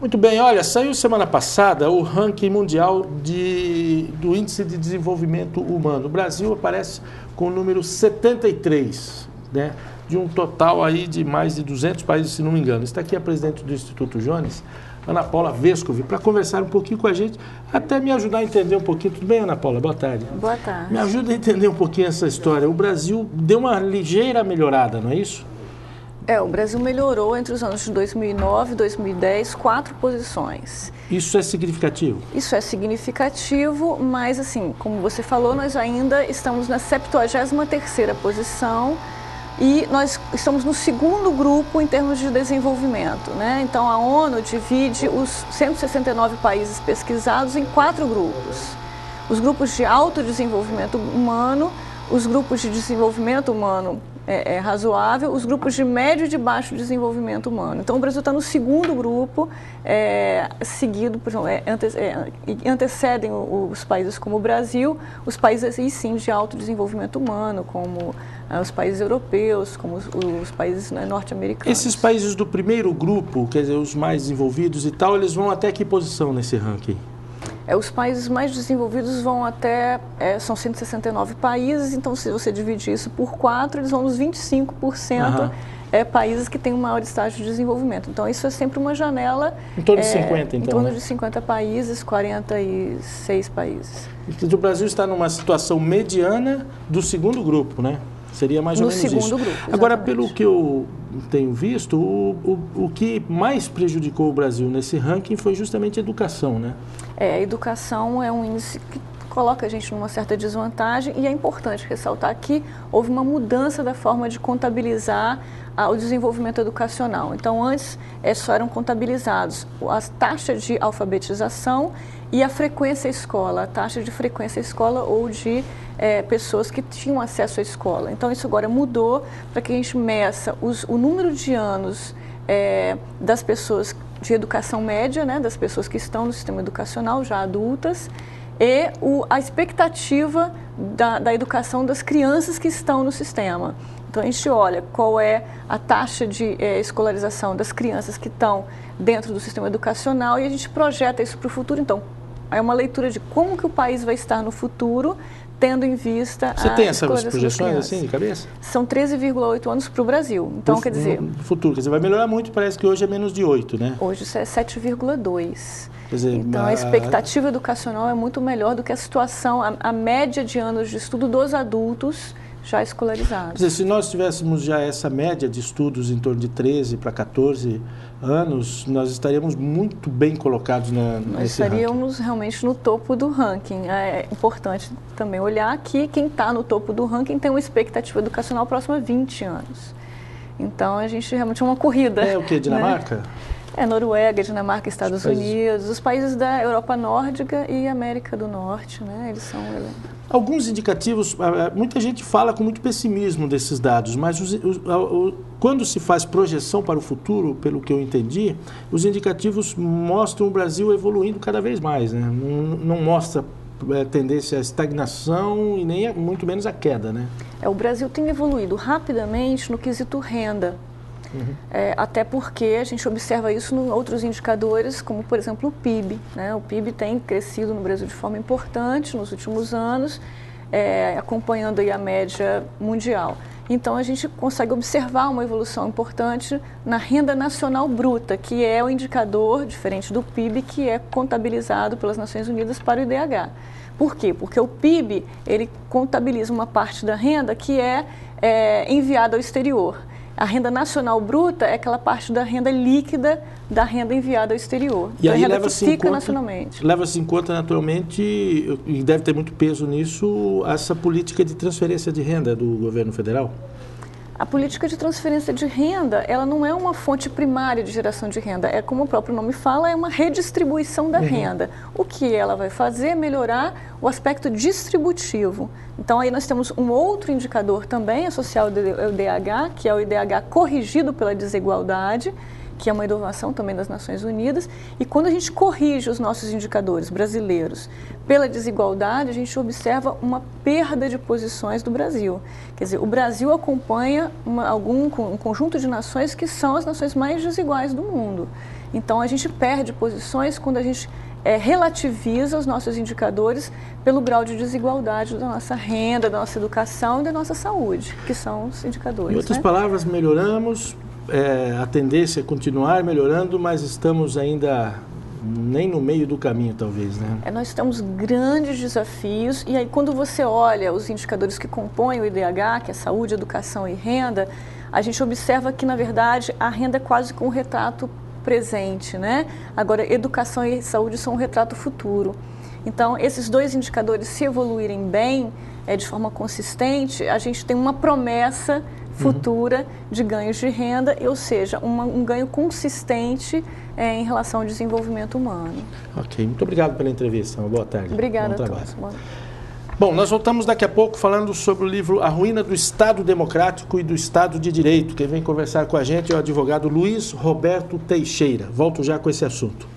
Muito bem, olha, saiu semana passada o ranking mundial do Índice de Desenvolvimento Humano. O Brasil aparece com o número 73, né, de um total aí de mais de 200 países, se não me engano. Está aqui a presidente do Instituto Jones, Ana Paula Vescovi, para conversar um pouquinho com a gente, até me ajudar a entender um pouquinho. Tudo bem, Ana Paula? Boa tarde. Boa tarde. Me ajuda a entender um pouquinho essa história. O Brasil deu uma ligeira melhorada, não é isso? O Brasil melhorou entre os anos de 2009 e 2010, 4 posições. Isso é significativo? Isso é significativo, mas assim, como você falou, nós ainda estamos na 73ª posição e nós estamos no segundo grupo em termos de desenvolvimento, né? Então a ONU divide os 169 países pesquisados em 4 grupos. Os grupos de alto desenvolvimento humano, os grupos de desenvolvimento humano razoável, os grupos de médio e de baixo desenvolvimento humano. Então, o Brasil está no segundo grupo, seguido, por exemplo, antecedem os países como o Brasil, os países, aí sim, de alto desenvolvimento humano, como os países europeus, como os países norte-americanos. Esses países do primeiro grupo, quer dizer, os mais desenvolvidos e tal, eles vão até que posição nesse ranking? Os países mais desenvolvidos vão até, são 169 países, então se você dividir isso por 4, eles vão nos 25% países que têm um maior estágio de desenvolvimento. Então isso é sempre uma janela... Em torno de 50, então? Em torno de 50 países, 46 países. Então, o Brasil está numa situação mediana do segundo grupo, né? Seria mais ou menos isso. No segundo grupo, exatamente. Agora, pelo que eu tenho visto, o que mais prejudicou o Brasil nesse ranking foi justamente a educação, né? A educação é um índice que coloca a gente numa certa desvantagem e é importante ressaltar que houve uma mudança da forma de contabilizar o desenvolvimento educacional. Então, antes só eram contabilizados a taxa de alfabetização e a frequência à escola, a taxa de frequência à escola ou de pessoas que tinham acesso à escola. Então, isso agora mudou para que a gente meça o número de anos das pessoas de educação média, né, das pessoas que estão no sistema educacional, já adultas, e a expectativa da educação das crianças que estão no sistema. Então, a gente olha qual é a taxa de escolarização das crianças que estão dentro do sistema educacional e a gente projeta isso para o futuro. Então, é uma leitura de como que o país vai estar no futuro, tendo em vista Você tem essas projeções assim de cabeça? São 13,8 anos para o Brasil. Então, quer dizer... No futuro, quer dizer, vai melhorar muito, parece que hoje é menos de 8, né? Hoje isso é 7,2. Quer dizer, então, a expectativa educacional é muito melhor do que a situação, a média de anos de estudo dos adultos já escolarizados. Quer dizer, se nós tivéssemos já essa média de estudos em torno de 13 para 14 anos, nós estaríamos muito bem colocados nesse Nós estaríamos realmente no topo do ranking. É importante também olhar que quem está no topo do ranking tem uma expectativa educacional próxima a 20 anos. Então, a gente realmente é uma corrida. É o quê? Dinamarca? Né? Noruega, Dinamarca, Estados Unidos, os países da Europa Nórdica e América do Norte, né? Eles são... Alguns indicativos, muita gente fala com muito pessimismo desses dados, mas quando se faz projeção para o futuro, pelo que eu entendi, os indicativos mostram o Brasil evoluindo cada vez mais, né? Não mostra tendência à estagnação e nem muito menos à queda, né? O Brasil tem evoluído rapidamente no quesito renda. Até porque a gente observa isso em outros indicadores, como, por exemplo, o PIB. Né? O PIB tem crescido no Brasil de forma importante nos últimos anos, acompanhando aí a média mundial. Então, a gente consegue observar uma evolução importante na renda nacional bruta, que é o indicador, diferente do PIB, que é contabilizado pelas Nações Unidas para o IDH. Por quê? Porque o PIB, ele contabiliza uma parte da renda que é enviada ao exterior. A renda nacional bruta é aquela parte da renda líquida da renda enviada ao exterior. E aí leva-se em conta nacionalmente. Leva-se em conta naturalmente, e deve ter muito peso nisso, essa política de transferência de renda do governo federal? A política de transferência de renda, ela não é uma fonte primária de geração de renda. É como o próprio nome fala, é uma redistribuição da renda. O que ela vai fazer é melhorar o aspecto distributivo. Então, aí nós temos um outro indicador também associado ao IDH, que é o IDH corrigido pela desigualdade, que é uma inovação também das Nações Unidas. E quando a gente corrige os nossos indicadores brasileiros pela desigualdade, a gente observa uma perda de posições do Brasil. Quer dizer, o Brasil acompanha um conjunto de nações que são as nações mais desiguais do mundo. Então, a gente perde posições quando a gente relativiza os nossos indicadores pelo grau de desigualdade da nossa renda, da nossa educação e da nossa saúde, que são os indicadores. Em outras palavras, melhoramos, a tendência é continuar melhorando, mas estamos ainda nem no meio do caminho, talvez, né? Nós temos grandes desafios, e aí quando você olha os indicadores que compõem o IDH, que é saúde, educação e renda, a gente observa que, na verdade, a renda é quase que um retrato presente, né? Agora, educação e saúde são um retrato futuro. Então, esses dois indicadores, se evoluírem bem, de forma consistente, a gente tem uma promessa futura de ganhos de renda, ou seja, um ganho consistente em relação ao desenvolvimento humano. Ok, muito obrigado pela entrevista. Uma boa tarde. Obrigada Bom a trabalho. todos. Bom, nós voltamos daqui a pouco falando sobre o livro A Ruína do Estado Democrático e do Estado de Direito. Quem vem conversar com a gente é o advogado Luiz Roberto Teixeira. Volto já com esse assunto.